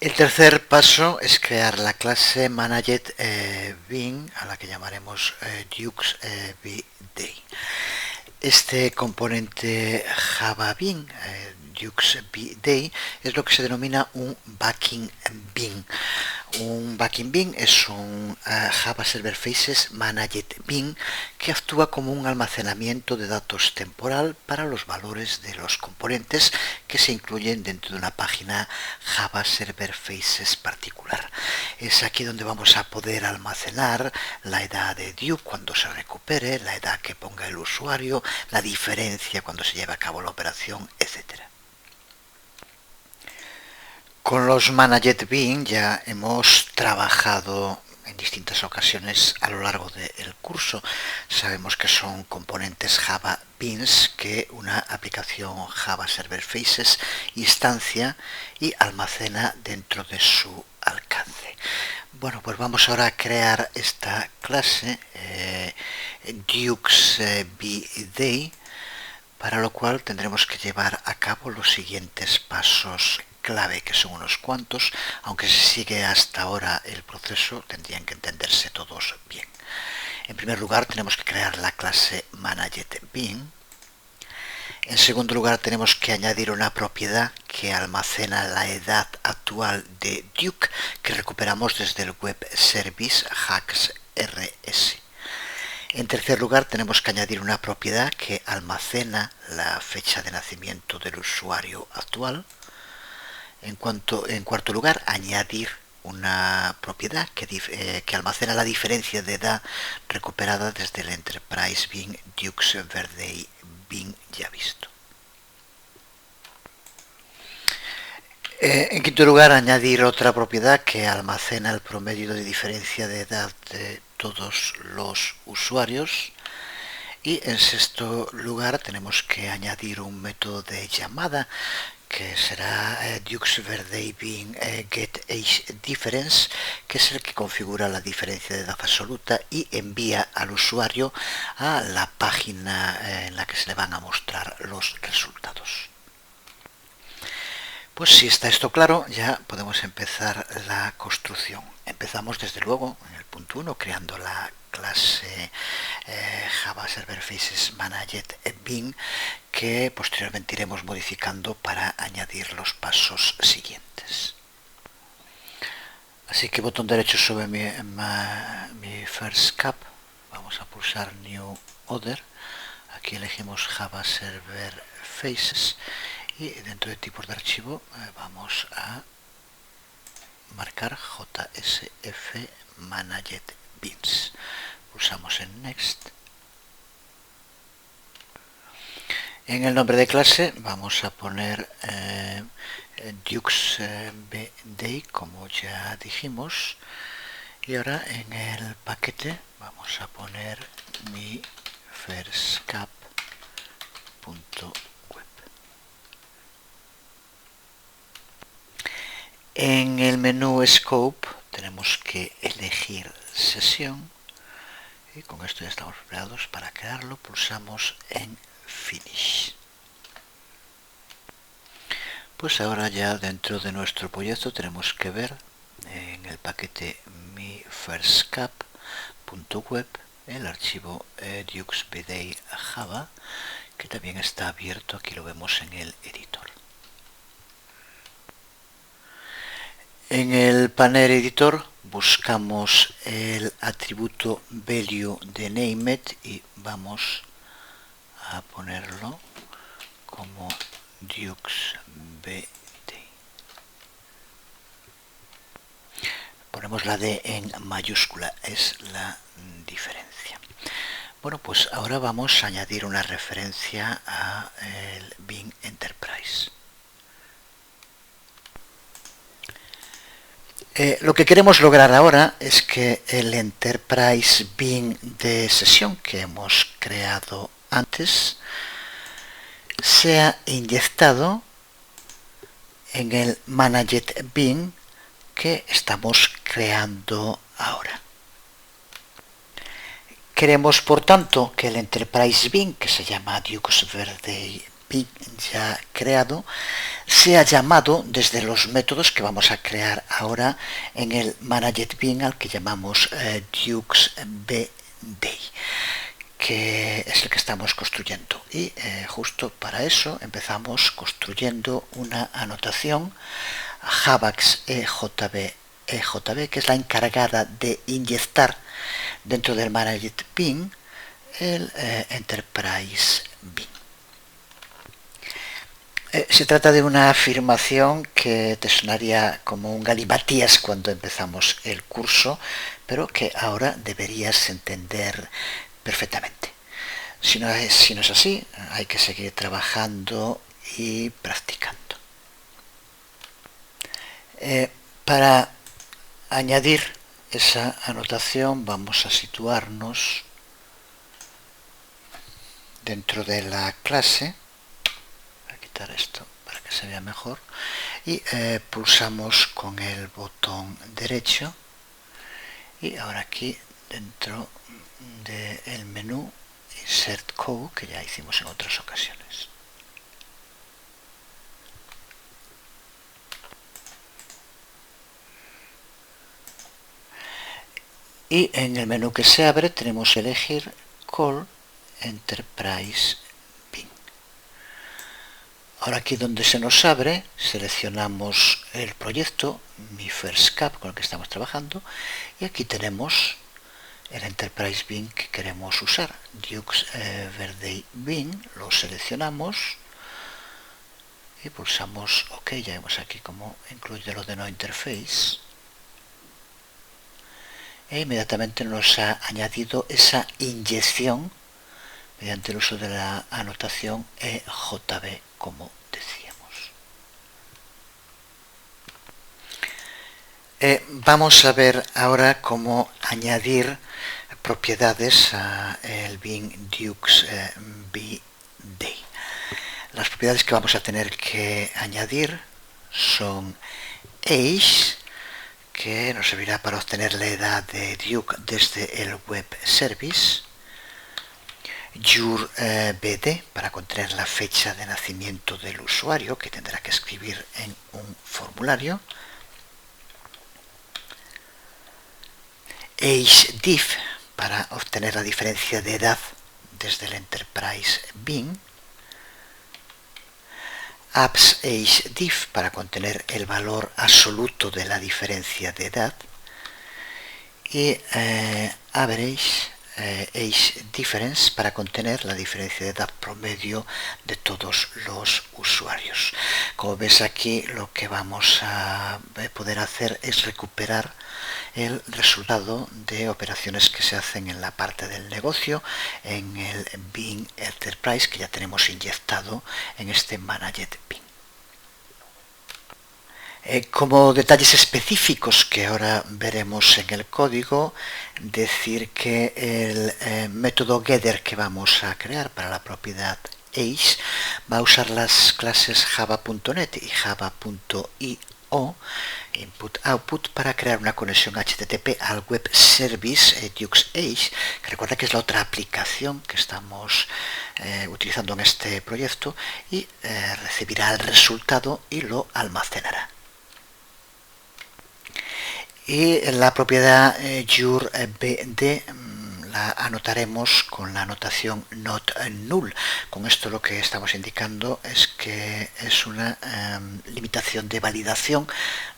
El tercer paso es crear la clase ManagetBean, a la que llamaremos DuxBday. Este componente JavaBean, DuxBday, es lo que se denomina un backing bean. Un backing bean es un Java Server Faces Managed Bean que actúa como un almacenamiento de datos temporal para los valores de los componentes que se incluyen dentro de una página Java Server Faces particular. Es aquí donde vamos a poder almacenar la edad de Duke cuando se recupere, la edad que ponga el usuario, la diferencia cuando se lleve a cabo la operación, etc. Con los ManagetBean ya hemos trabajado en distintas ocasiones a lo largo del curso. Sabemos que son componentes Java Beans que una aplicación Java Server Faces instancia y almacena dentro de su alcance. Bueno, pues vamos ahora a crear esta clase DuxBday, para lo cual tendremos que llevar a cabo los siguientes pasos clave, que son unos cuantos, aunque si sigue hasta ahora el proceso tendrían que entenderse todos bien. En primer lugar tenemos que crear la clase ManagetBean. En segundo lugar tenemos que añadir una propiedad que almacena la edad actual de Duke que recuperamos desde el web service HacksRS. En tercer lugar tenemos que añadir una propiedad que almacena la fecha de nacimiento del usuario actual. En cuarto lugar, añadir una propiedad que almacena la diferencia de edad recuperada desde el Enterprise Bean DuxBday Bean ya visto. En quinto lugar, añadir otra propiedad que almacena el promedio de diferencia de edad de todos los usuarios. Y en sexto lugar tenemos que añadir un método de llamada que será DuxBday Bean getAgeDifference, que es el que configura la diferencia de edad absoluta y envía al usuario a la página en la que se le van a mostrar los resultados. Pues si está esto claro, ya podemos empezar la construcción. Empezamos desde luego en el punto 1 creando la clase Java Server Faces ManagetBean, que posteriormente iremos modificando para añadir los pasos siguientes. Así que botón derecho sobre mi First Cap, vamos a pulsar New Other, aquí elegimos Java Server Faces y dentro de tipos de archivo vamos a marcar JSF ManagetBeans. Pulsamos en Next. En el nombre de clase vamos a poner DuxBday, como ya dijimos, y ahora en el paquete vamos a poner mi firstcap.web. En el menú Scope tenemos que elegir sesión y con esto ya estamos preparados para crearlo. Pulsamos en Finish. Pues ahora ya dentro de nuestro proyecto tenemos que ver en el paquete mifirstcap.web el archivo DuxBday Java, que también está abierto, aquí lo vemos en el editor. En el panel editor buscamos el atributo value de named y vamos a ponerlo como DuxBday. Ponemos la D en mayúscula, es la diferencia. Bueno, pues ahora vamos a añadir una referencia a el Bean Enterprise. Lo que queremos lograr ahora es que el Enterprise Bin de sesión que hemos creado antes sea inyectado en el Managed Bin que estamos creando ahora. Queremos, por tanto, que el Enterprise Bin, que se llama Dukes Verde Bin ya creado, sea llamado desde los métodos que vamos a crear ahora en el Managed Bin al que llamamos Dukes BD, que es el que estamos construyendo. Y justo para eso empezamos construyendo una anotación Javax EJB, que es la encargada de inyectar dentro del Managed Bin el Enterprise Bin. Se trata de una afirmación que te sonaría como un galimatías cuando empezamos el curso, pero que ahora deberías entender perfectamente. Si no es así, hay que seguir trabajando y practicando. Para añadir esa anotación vamos a situarnos dentro de la clase. Voy a quitar esto para que se vea mejor y pulsamos con el botón derecho y ahora aquí dentro del menú Insert Code, que ya hicimos en otras ocasiones. Y en el menú que se abre tenemos que elegir Call Enterprise Bin. Ahora aquí donde se nos abre, seleccionamos el proyecto, Mi First Cap, con el que estamos trabajando, y aquí tenemos el Enterprise Bin que queremos usar, Dukes Verde Bin, lo seleccionamos y pulsamos OK. Ya vemos aquí cómo incluye lo de No Interface. E inmediatamente nos ha añadido esa inyección mediante el uso de la anotación EJB, como decíamos. Vamos a ver ahora cómo añadir propiedades al bin Dukes BD. Las propiedades que vamos a tener que añadir son age, que nos servirá para obtener la edad de Duke desde el web service, YourBD, para contener la fecha de nacimiento del usuario, que tendrá que escribir en un formulario, AgeDiff, para obtener la diferencia de edad desde el Enterprise Bin, AppsAgeDiff, para contener el valor absoluto de la diferencia de edad, y Average Age Difference, para contener la diferencia de edad promedio de todos los usuarios. Como ves aquí, lo que vamos a poder hacer es recuperar el resultado de operaciones que se hacen en la parte del negocio en el Bin Enterprise, que ya tenemos inyectado en este Managed Bin. Como detalles específicos que ahora veremos en el código, decir que el método Gather que vamos a crear para la propiedad age va a usar las clases java.net y java.io input-output para crear una conexión HTTP al web service Dukes Age, que recuerda que es la otra aplicación que estamos utilizando en este proyecto, y recibirá el resultado y lo almacenará. Y la propiedad YourBD la anotaremos con la anotación not null. Con esto lo que estamos indicando es que es una limitación de validación.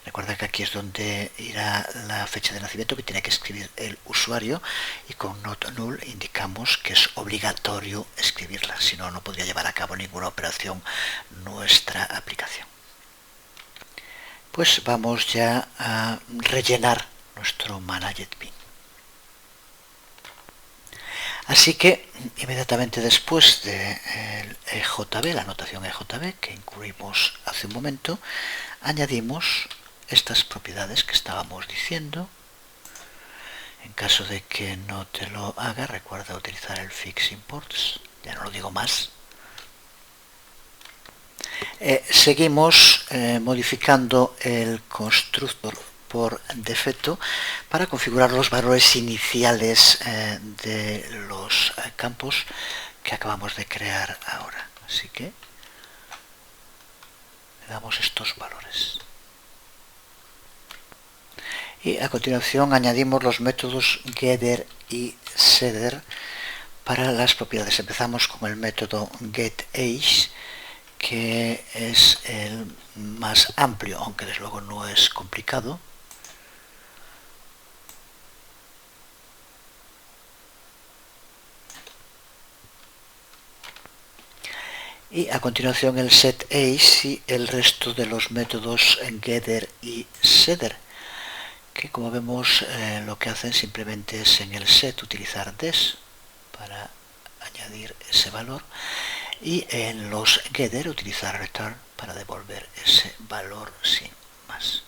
Recuerda que aquí es donde irá la fecha de nacimiento que tiene que escribir el usuario, y con not null indicamos que es obligatorio escribirla, si no, no podría llevar a cabo ninguna operación nuestra aplicación. Pues vamos ya a rellenar nuestro Managed Bin. Así que inmediatamente después del EJB, la anotación EJB que incluimos hace un momento, añadimos estas propiedades que estábamos diciendo. En caso de que no te lo haga, recuerda utilizar el fix imports, ya no lo digo más. Seguimos modificando el constructor por defecto para configurar los valores iniciales de los campos que acabamos de crear ahora. Así que le damos estos valores. Y a continuación añadimos los métodos getter y setter para las propiedades. Empezamos con el método getAge, que es el más amplio, aunque desde luego no es complicado. Y a continuación el setAge y el resto de los métodos getter y setter, que como vemos lo que hacen simplemente es en el set utilizar des para añadir ese valor y en los getter utilizar return para devolver ese valor sin más.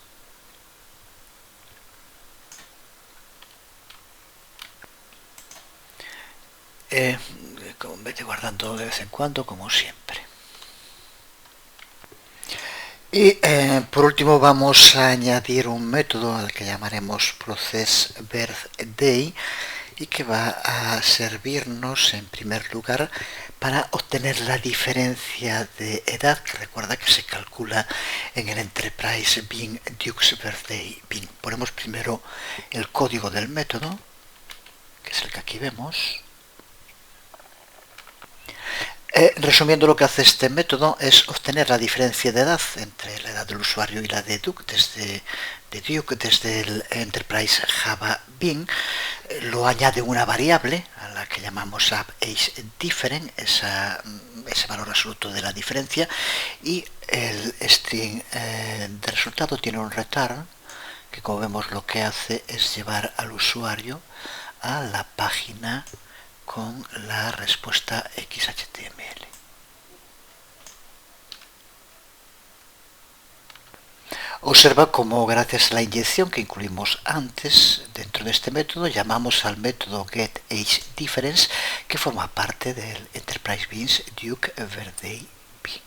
Vete guardando de vez en cuando, como siempre. Y por último vamos a añadir un método al que llamaremos processBirthday y que va a servirnos en primer lugar para obtener la diferencia de edad, que recuerda que se calcula en el Enterprise Bin Duke's Birthday Bin. Ponemos primero el código del método, que es el que aquí vemos. Resumiendo, lo que hace este método es obtener la diferencia de edad entre la edad del usuario y la de Duke desde el Enterprise Java Bin. Lo añade una variable a la que llamamos AgeDifferent, ese valor absoluto de la diferencia, y el string de resultado tiene un return que, como vemos, lo que hace es llevar al usuario a la página con la respuesta XHTML. Observa cómo, gracias a la inyección que incluimos antes dentro de este método, llamamos al método getAgeDifference, que forma parte del Enterprise Bin's Duke Birthday Bin.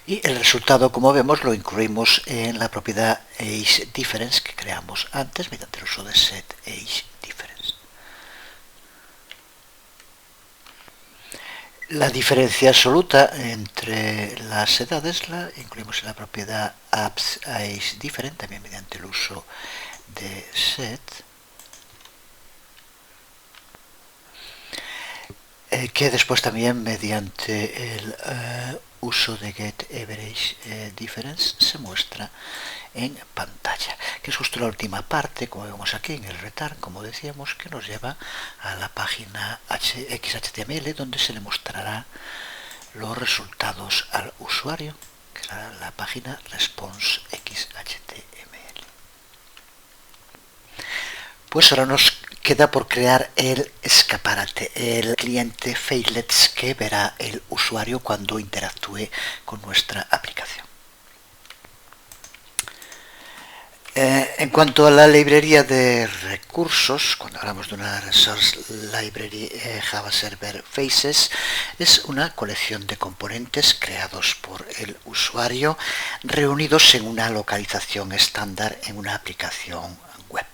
Y el resultado, como vemos, lo incluimos en la propiedad AgeDifference que creamos antes mediante el uso de setAgeDifference. La diferencia absoluta entre las edades la incluimos en la propiedad AgeDifferent, también mediante el uso de set, que después también mediante el uso de getAverageDifference se muestra en pantalla, que es justo la última parte, como vemos aquí en el return, como decíamos, que nos lleva a la página XHTML, donde se le mostrará los resultados al usuario, que será la página response XHTML. Pues ahora nos queda por crear el escaparate, el cliente Facelets que verá el usuario cuando interactúe con nuestra aplicación. En cuanto a la librería de recursos, cuando hablamos de una Resource Library Java Server Faces, es una colección de componentes creados por el usuario, reunidos en una localización estándar en una aplicación web.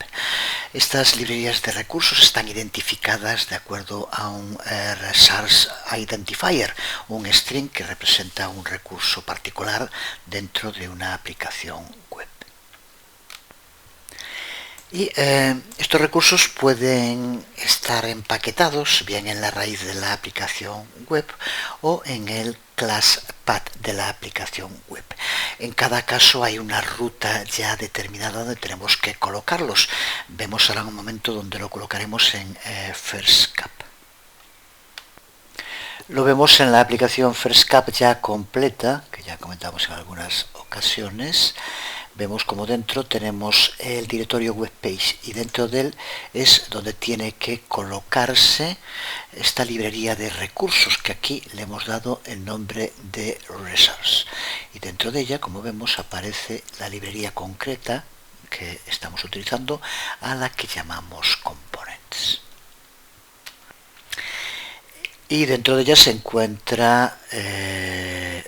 Estas librerías de recursos están identificadas de acuerdo a un Resource Identifier, un string que representa un recurso particular dentro de una aplicación web. Y estos recursos pueden estar empaquetados bien en la raíz de la aplicación web o en el class path de la aplicación web. En cada caso hay una ruta ya determinada donde tenemos que colocarlos. Vemos ahora un momento donde lo colocaremos en FirstCap. Lo vemos en la aplicación FirstCap ya completa, que ya comentamos en algunas ocasiones. vemos como dentro tenemos el directorio webpage y dentro de él es donde tiene que colocarse esta librería de recursos que aquí le hemos dado el nombre de resource, y dentro de ella, como vemos, aparece la librería concreta que estamos utilizando, a la que llamamos components. Y dentro de ella se encuentra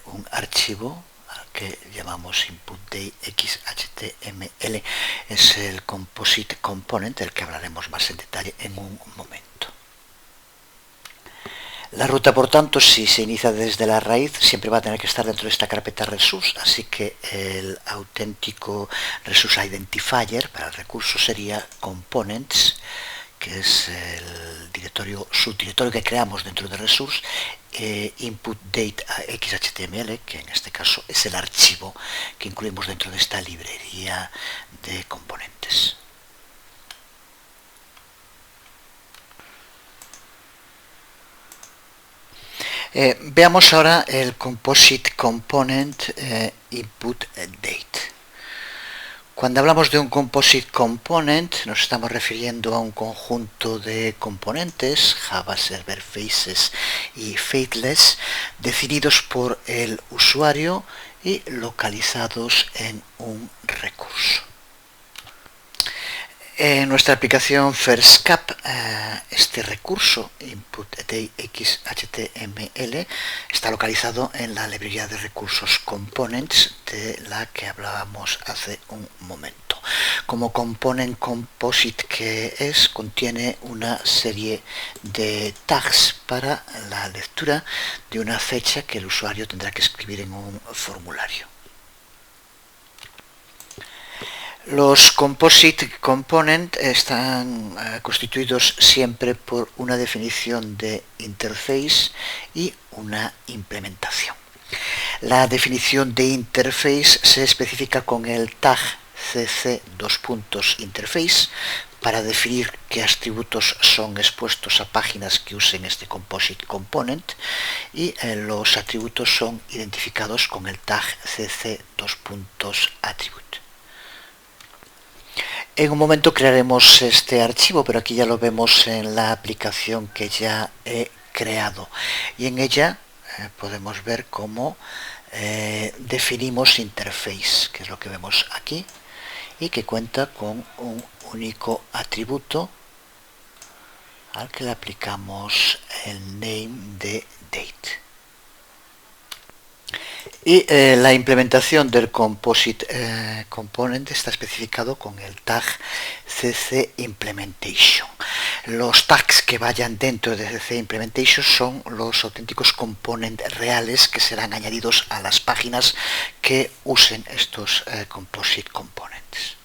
un archivo que llamamos input.day.xhtml. Es el composite component, del que hablaremos más en detalle en un momento. La ruta, por tanto, si se inicia desde la raíz, siempre va a tener que estar dentro de esta carpeta resource, así que el auténtico resource identifier para el recurso sería components, que es el directorio, subdirectorio que creamos dentro de resource, input date xhtml, que en este caso es el archivo que incluimos dentro de esta librería de componentes. Veamos ahora el composite component input date. Cuando hablamos de un composite component, nos estamos refiriendo a un conjunto de componentes, Java Server Faces y Faithless, definidos por el usuario y localizados en un recurso. En nuestra aplicación FirstCap, este recurso input.xhtml está localizado en la librería de recursos components de la que hablábamos hace un momento. Como component composite que es, contiene una serie de tags para la lectura de una fecha que el usuario tendrá que escribir en un formulario. Los composite component están constituidos siempre por una definición de interface y una implementación. La definición de interface se especifica con el tag cc::interface para definir qué atributos son expuestos a páginas que usen este composite component, y los atributos son identificados con el tag cc::attribute. En un momento crearemos este archivo, pero aquí ya lo vemos en la aplicación que ya he creado, y en ella podemos ver cómo definimos interface, que es lo que vemos aquí, y que cuenta con un único atributo al que le aplicamos el name de date. Y la implementación del composite component está especificado con el tag cc implementation. Los tags que vayan dentro de cc implementation son los auténticos componentes reales que serán añadidos a las páginas que usen estos composite components.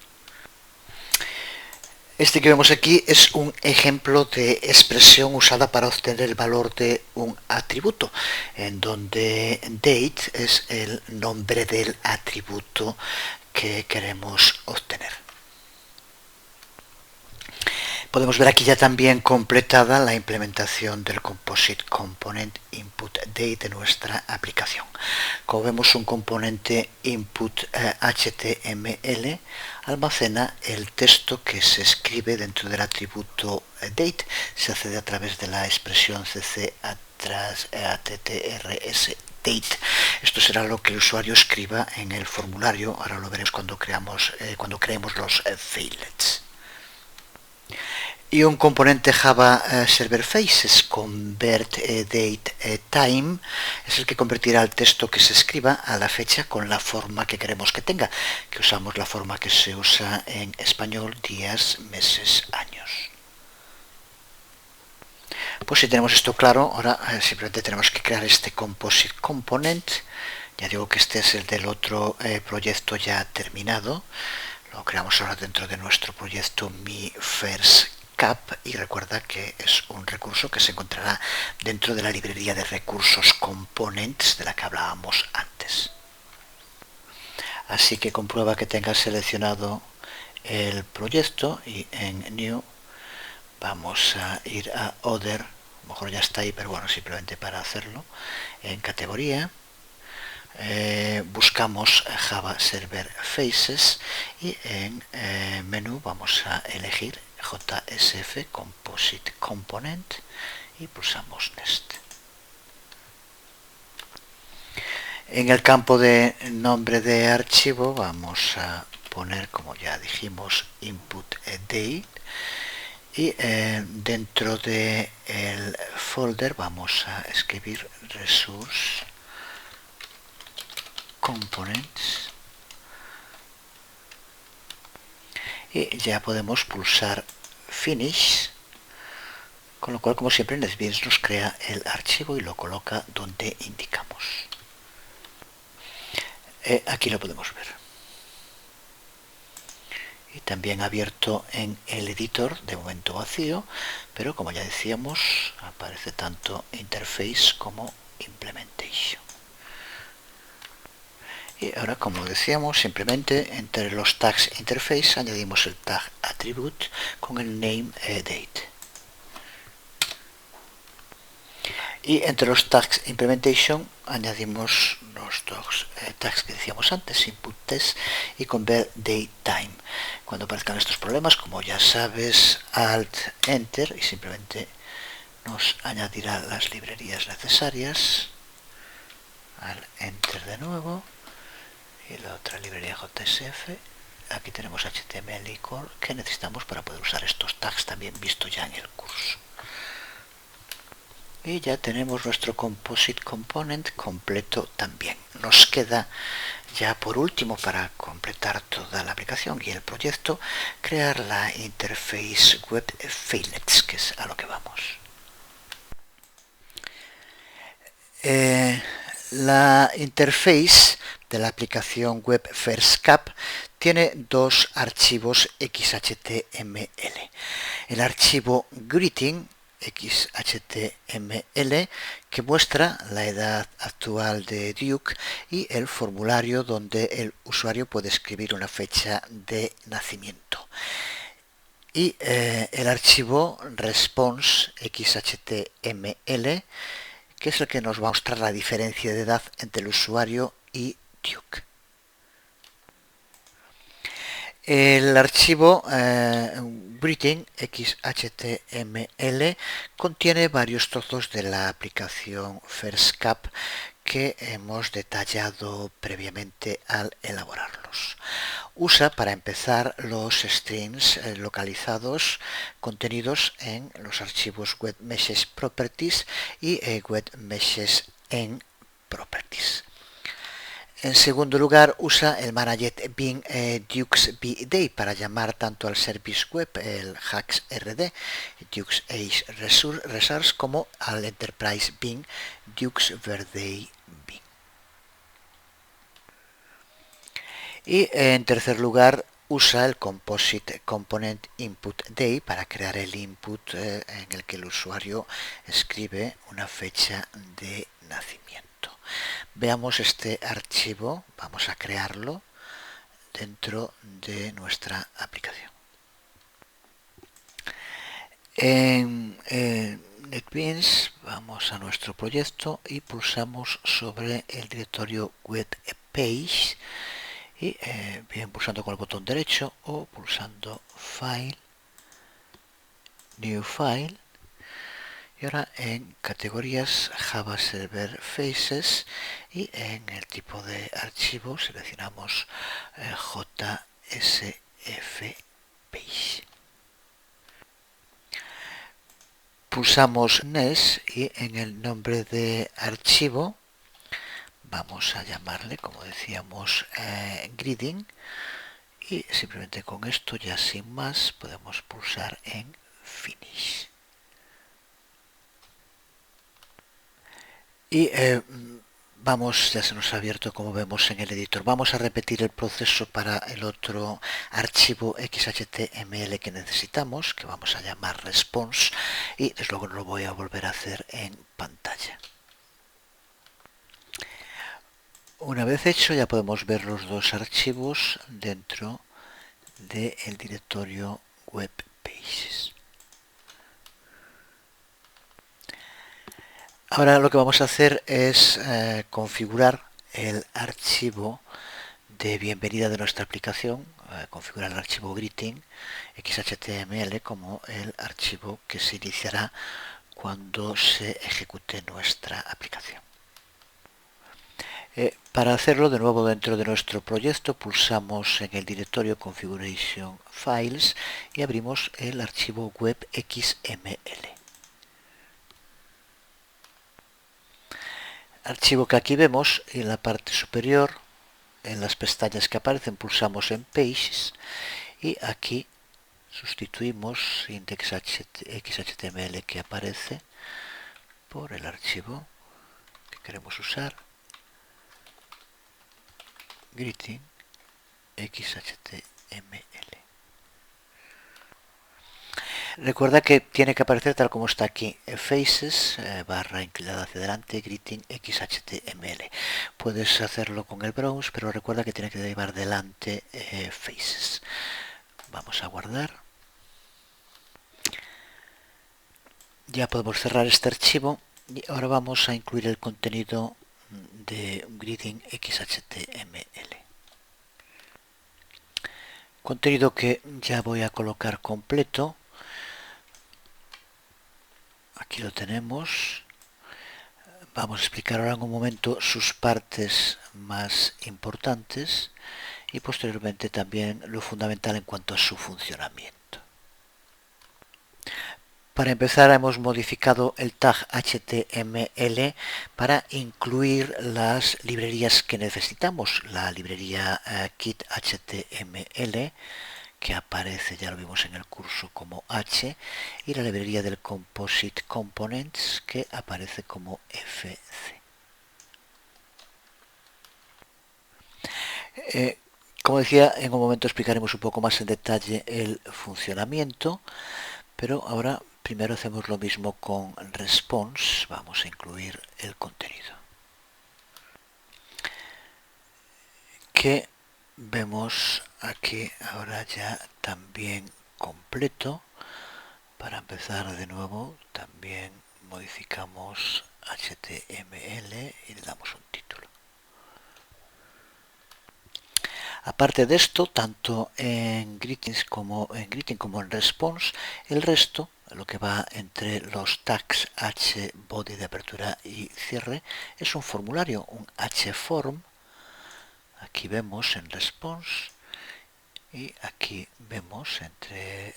Este que vemos aquí es un ejemplo de expresión usada para obtener el valor de un atributo, en donde date es el nombre del atributo que queremos obtener. Podemos ver aquí ya también completada la implementación del composite component input date de nuestra aplicación. Como vemos, un componente input HTML almacena el texto que se escribe dentro del atributo date. Se accede a través de la expresión cc attrs date. Esto será lo que el usuario escriba en el formulario. Ahora lo veremos cuando creemos los failets. Y un componente Java Server Faces convert date time es el que convertirá el texto que se escriba a la fecha con la forma que queremos que tenga, que usamos la forma que se usa en español: días, meses, años. Pues si tenemos esto claro, ahora simplemente tenemos que crear este composite component. Ya digo que este es el del otro proyecto ya terminado. Lo creamos ahora dentro de nuestro proyecto Mi First Cap, y recuerda que es un recurso que se encontrará dentro de la librería de recursos components de la que hablábamos antes. Así que comprueba que tengas seleccionado el proyecto, y en New vamos a ir a Other. A lo mejor ya está ahí, pero bueno, simplemente para hacerlo, en categoría buscamos Java Server Faces y en menú vamos a elegir JSF Composite Component y pulsamos Next. En el campo de nombre de archivo vamos a poner, como ya dijimos, input date y dentro del folder vamos a escribir resource components y ya podemos pulsar finish, con lo cual, como siempre, NetBeans nos crea el archivo y lo coloca donde indicamos. Aquí lo podemos ver. Y también abierto en el editor, de momento vacío, pero como ya decíamos, aparece tanto interface como implementation. Y ahora, como decíamos, simplemente entre los tags interface añadimos el tag attribute con el name date. Y entre los tags implementation añadimos los dos tags que decíamos antes, input test y convert date time. Cuando aparezcan estos problemas, como ya sabes, alt enter y simplemente nos añadirá las librerías necesarias. Al enter de nuevo y la otra librería JSF. Aquí tenemos HTML y core que necesitamos para poder usar estos tags, también visto ya en el curso. Y ya tenemos nuestro Composite Component completo también. Nos queda ya por último, para completar toda la aplicación y el proyecto, crear la interface web Failets, que es a lo que vamos. La interface de la aplicación web FirstCap tiene dos archivos XHTML. El archivo greeting XHTML, que muestra la edad actual de Duke, y el formulario donde el usuario puede escribir una fecha de nacimiento. Y el archivo response XHTML, que es el que nos va a mostrar la diferencia de edad entre el usuario y Duke. El archivo greeting XHTML contiene varios trozos de la aplicación FirstCap que hemos detallado previamente al elaborarlos. Usa, para empezar, los strings localizados contenidos en los archivos webMeshes properties y webMeshes en properties. En segundo lugar, usa el Managed Bing Dux BDay para llamar tanto al service web, el HAXRD, Dux Ace Resource, como al Enterprise Bing Dux Verde Bing. Y en tercer lugar, usa el Composite Component Input Day para crear el input en el que el usuario escribe una fecha de nacimiento. Veamos este archivo, vamos a crearlo dentro de nuestra aplicación. En NetBeans vamos a nuestro proyecto y pulsamos sobre el directorio web page y bien pulsando con el botón derecho o pulsando File, New File. Y ahora en categorías Java Server Faces y en el tipo de archivo seleccionamos JSF Page. Pulsamos Next y en el nombre de archivo vamos a llamarle, como decíamos, greeting, y simplemente con esto, ya sin más, podemos pulsar en Finish. Y vamos, ya se nos ha abierto, como vemos en el editor. Vamos a repetir el proceso para el otro archivo XHTML que necesitamos, que vamos a llamar response, y desde luego lo voy a volver a hacer en pantalla. Una vez hecho, ya podemos ver los dos archivos dentro del directorio web pages. Ahora lo que vamos a hacer es configurar el archivo de bienvenida de nuestra aplicación, configurar el archivo greeting xhtml como el archivo que se iniciará cuando se ejecute nuestra aplicación. Para hacerlo, de nuevo dentro de nuestro proyecto, pulsamos en el directorio Configuration Files y abrimos el archivo web XML. Archivo que aquí vemos en la parte superior, en las pestañas que aparecen, pulsamos en Pages y aquí sustituimos index.xhtml que aparece por el archivo que queremos usar, greeting xhtml. Recuerda que tiene que aparecer tal como está aquí, faces, barra inclinada hacia adelante, greeting xhtml. Puedes hacerlo con el browse, pero recuerda que tiene que llevar delante faces. Vamos a guardar. Ya podemos cerrar este archivo y ahora vamos a incluir el contenido de greeting xhtml. Contenido que ya voy a colocar completo. Aquí lo tenemos. Vamos a explicar ahora en un momento sus partes más importantes y posteriormente también lo fundamental en cuanto a su funcionamiento. Para empezar, hemos modificado el tag HTML para incluir las librerías que necesitamos. La librería Kit HTML, que aparece, ya lo vimos en el curso, como H, y la librería del Composite Components, que aparece como FC. Como decía, en un momento explicaremos un poco más en detalle el funcionamiento, pero ahora primero hacemos lo mismo con response. Vamos a incluir el contenido que vemos aquí ahora ya también completo. Para empezar de nuevo, también modificamos HTML y le damos un título. Aparte de esto, tanto en greetings como en response, el resto, lo que va entre los tags hbody de apertura y cierre, es un formulario, un hform. Aquí vemos en response y aquí vemos entre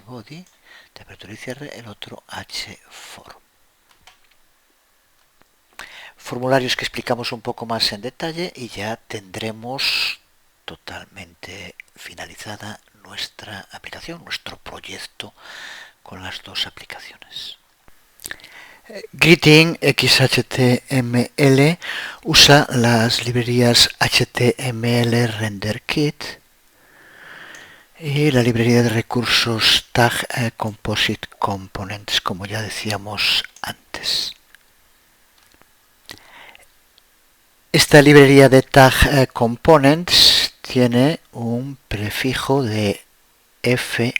hbody de apertura y cierre el otro hform. Formularios que explicamos un poco más en detalle y ya tendremos totalmente finalizada nuestra aplicación, nuestro proyecto con las dos aplicaciones. Greeting XHTML usa las librerías HTML Render Kit y la librería de recursos Tag Composite Components, como ya decíamos antes. Esta librería de Tag Components tiene un prefijo de FC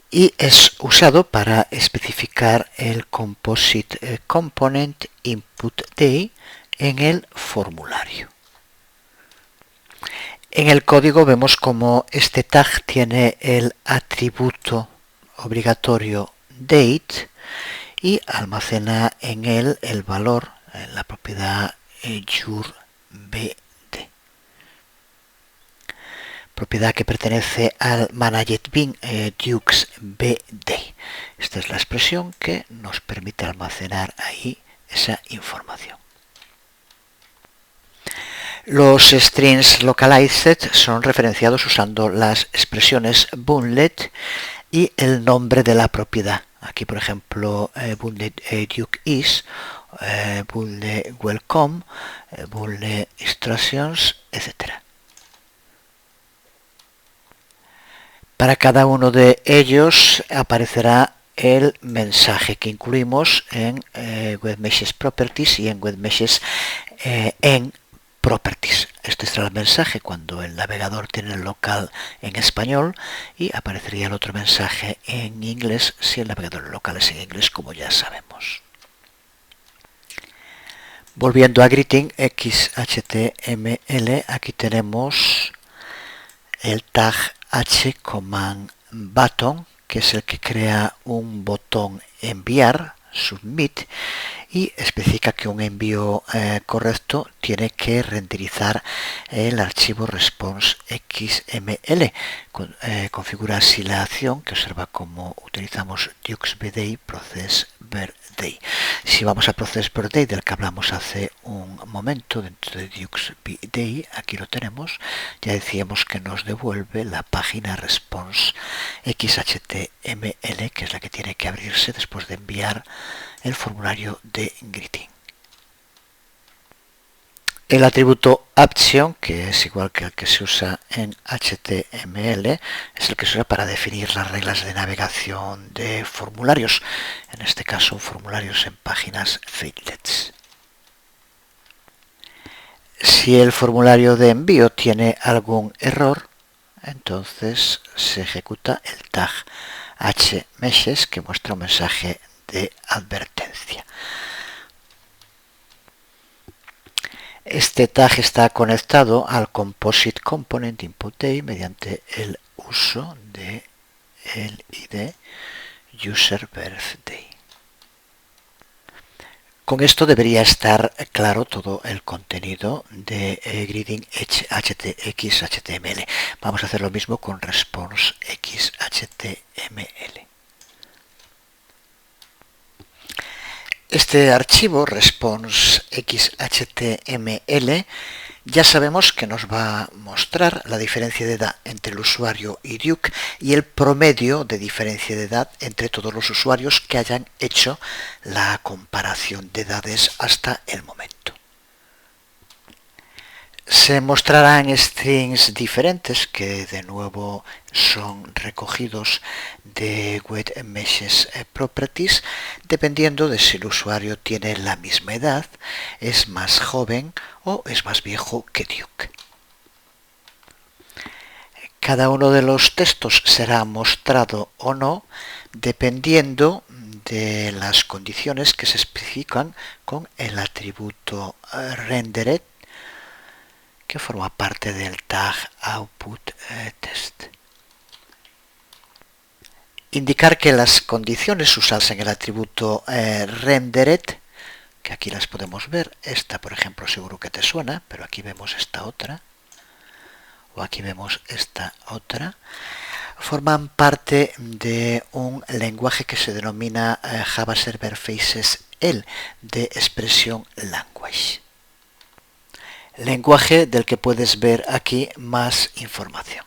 y es usado para especificar el Composite Component Input Day en el formulario. En el código vemos como este tag tiene el atributo obligatorio date y almacena en él el valor, la propiedad yourbd, propiedad que pertenece al ManagetBean DuxBD. Esta es la expresión que nos permite almacenar ahí esa información. Los strings localized son referenciados usando las expresiones boundlet y el nombre de la propiedad. Aquí, por ejemplo, boundlet duke is, boundlet welcome, boundlet instructions, etc. Para cada uno de ellos aparecerá el mensaje que incluimos en WebMeshes Properties y en WebMeshes en Properties. Este será el mensaje cuando el navegador tiene el local en español y aparecería el otro mensaje en inglés si el navegador local es en inglés, como ya sabemos. Volviendo a greeting XHTML, aquí tenemos el tag h_button, que es el que crea un botón enviar, submit, y especifica que un envío correcto tiene que renderizar el archivo response XML. Configura así la acción que observa cómo utilizamos DuxBDay process birthday. Si vamos a process birthday, del que hablamos hace un momento dentro de DuxBDay, aquí lo tenemos, ya decíamos que nos devuelve la página response XHTML, que es la que tiene que abrirse después de enviar el formulario de greeting. El atributo action, que es igual que el que se usa en HTML, es el que se usa para definir las reglas de navegación de formularios, en este caso formularios en páginas Fadelets. Si el formulario de envío tiene algún error, entonces se ejecuta el tag hMessages, que muestra un mensaje de advertencia. Este tag está conectado al composite component input_day mediante el uso de el ID user_birthday. Con esto debería estar claro todo el contenido de greeting XHTML. Vamos a hacer lo mismo con response XHTML. Este archivo response XHTML ya sabemos que nos va a mostrar la diferencia de edad entre el usuario y Duke y el promedio de diferencia de edad entre todos los usuarios que hayan hecho la comparación de edades hasta el momento. Se mostrarán strings diferentes que de nuevo son recogidos de webMessages properties dependiendo de si el usuario tiene la misma edad, es más joven o es más viejo que Duke. Cada uno de los textos será mostrado o no dependiendo de las condiciones que se especifican con el atributo rendered, que forma parte del tag output test. Indicar que las condiciones usadas en el atributo rendered, que aquí las podemos ver, esta por ejemplo seguro que te suena, pero aquí vemos esta otra, o aquí vemos esta otra, forman parte de un lenguaje que se denomina Java Server Faces L, de expresión language. Lenguaje del que puedes ver aquí más información.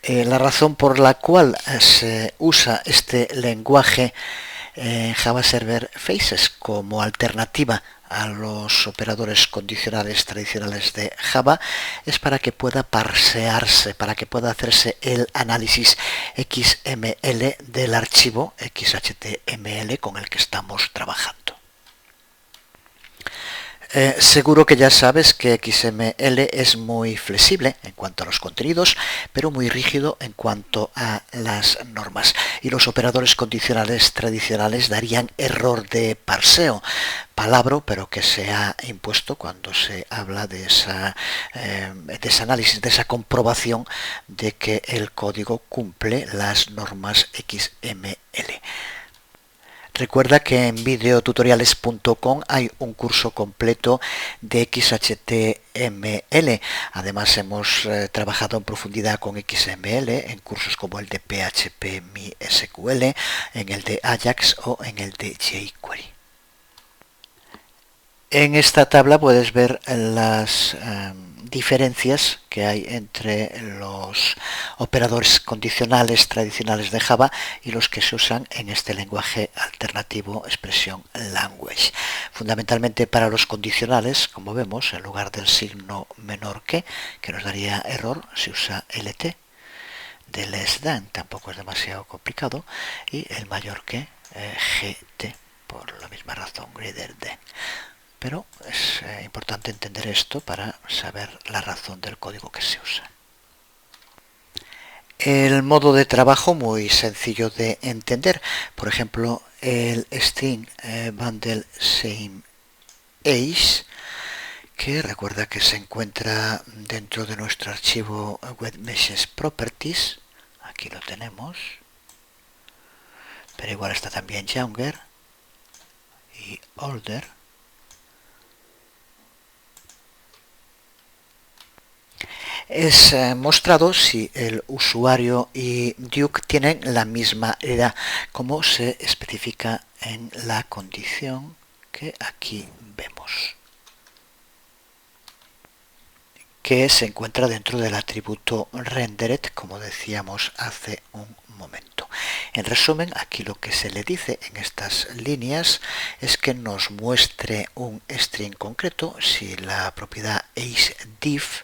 La razón por la cual se usa este lenguaje en Java Server Faces como alternativa a los operadores condicionales tradicionales de Java es para que pueda parsearse, para que pueda hacerse el análisis XML del archivo XHTML con el que estamos trabajando. Seguro que ya sabes que XML es muy flexible en cuanto a los contenidos, pero muy rígido en cuanto a las normas. Y los operadores condicionales tradicionales darían error de parseo, palabra, pero que se ha impuesto cuando se habla de ese análisis, de esa comprobación de que el código cumple las normas XML. Recuerda que en videotutoriales.com hay un curso completo de XHTML. Además hemos trabajado en profundidad con XML en cursos como el de PHP MySQL, en el de Ajax o en el de jQuery. En esta tabla puedes ver las diferencias que hay entre los operadores condicionales tradicionales de Java y los que se usan en este lenguaje alternativo expresión language. Fundamentalmente para los condicionales, como vemos, en lugar del signo menor que nos daría error, se usa LT, de less than, tampoco es demasiado complicado, y el mayor que, GT, por la misma razón, greater than. Pero es importante entender esto para saber la razón del código que se usa. El modo de trabajo muy sencillo de entender. Por ejemplo, el string bundle same age, que recuerda que se encuentra dentro de nuestro archivo webmeshes properties. Aquí lo tenemos. Pero igual está también younger y older. Es mostrado si el usuario y Duke tienen la misma edad, como se especifica en la condición que aquí vemos, que se encuentra dentro del atributo rendered, como decíamos hace un momento. En resumen, aquí lo que se le dice en estas líneas es que nos muestre un string concreto si la propiedad ageDiff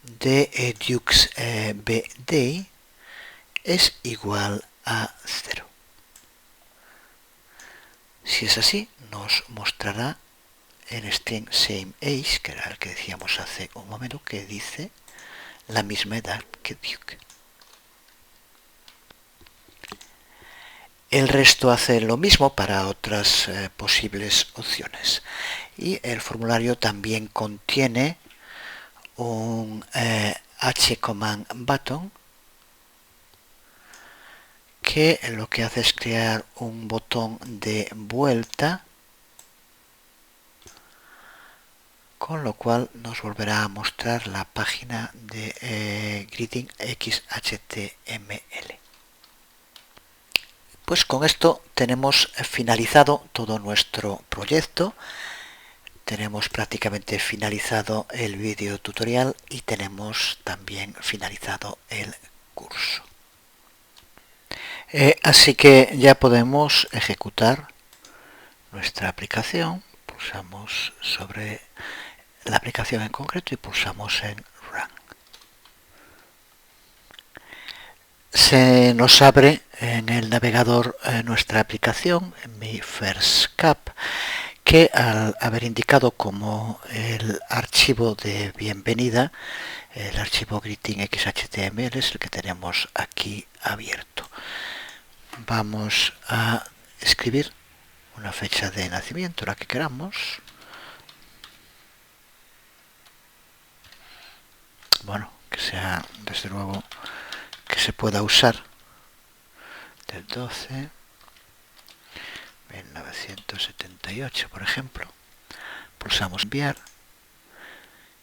de Dukes BDay es igual a 0. Si es así, nos mostrará el string sameAge, que era el que decíamos hace un momento, que dice la misma edad que Duke. El resto hace lo mismo para otras posibles opciones. Y el formulario también contiene un hcommand button que lo que hace es crear un botón de vuelta, con lo cual nos volverá a mostrar la página de greeting XHTML. Pues con esto tenemos finalizado todo nuestro proyecto. Tenemos prácticamente finalizado el vídeo tutorial y tenemos también finalizado el curso. Así que ya podemos ejecutar nuestra aplicación. Pulsamos sobre la aplicación en concreto y pulsamos en Run. Se nos abre en el navegador nuestra aplicación, Mi First Cup, que al haber indicado como el archivo de bienvenida, el archivo greeting XHTML es el que tenemos aquí abierto. Vamos a escribir una fecha de nacimiento, la que queramos. Bueno, que sea desde luego que se pueda usar, del 12 1978, por ejemplo. Pulsamos enviar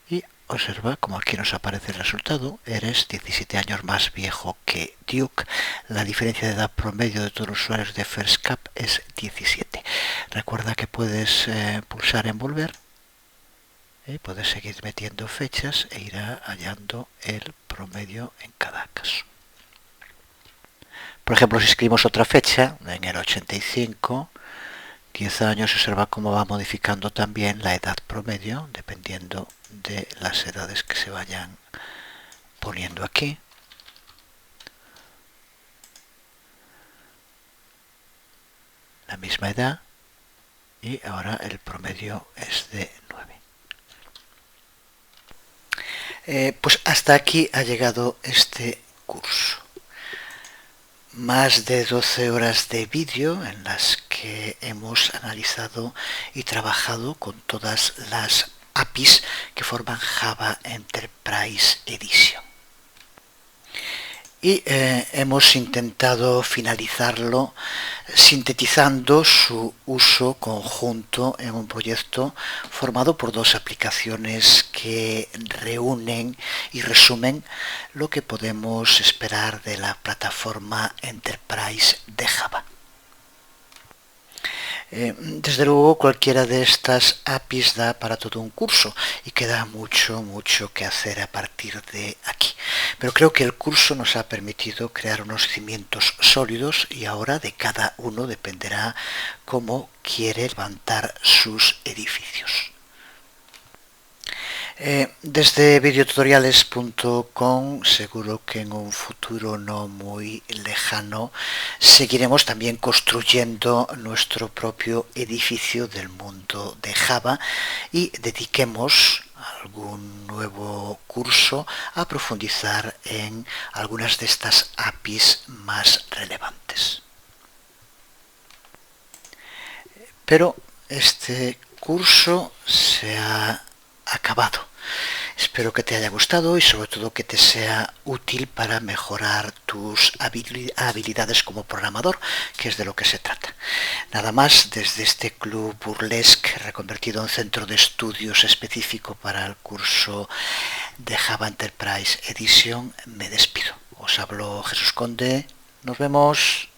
y observa como aquí nos aparece el resultado. Eres 17 años más viejo que Duke. La diferencia de edad promedio de todos los usuarios de First Cup es 17. Recuerda que puedes pulsar en volver. Puedes seguir metiendo fechas e irá hallando el promedio en cada caso. Por ejemplo, si escribimos otra fecha, en el 85, 10 años, observa cómo va modificando también la edad promedio, dependiendo de las edades que se vayan poniendo aquí. La misma edad, y ahora el promedio es de 9. Pues hasta aquí ha llegado este curso. Más de 12 horas de vídeo en las que hemos analizado y trabajado con todas las APIs que forman Java Enterprise Edition. Y hemos intentado finalizarlo sintetizando su uso conjunto en un proyecto formado por dos aplicaciones que reúnen y resumen lo que podemos esperar de la plataforma Enterprise de Java. Desde luego cualquiera de estas APIs da para todo un curso y queda mucho que hacer a partir de aquí. Pero creo que el curso nos ha permitido crear unos cimientos sólidos y ahora de cada uno dependerá cómo quiere levantar sus edificios. Desde videotutoriales.com seguro que en un futuro no muy lejano seguiremos también construyendo nuestro propio edificio del mundo de Java y dediquemos algún nuevo curso a profundizar en algunas de estas APIs más relevantes. Pero este curso se ha acabado. Espero que te haya gustado y sobre todo que te sea útil para mejorar tus habilidades como programador, que es de lo que se trata. Nada más, desde este club burlesque reconvertido en centro de estudios específico para el curso de Java Enterprise Edition, me despido. Os hablo Jesús Conde. Nos vemos.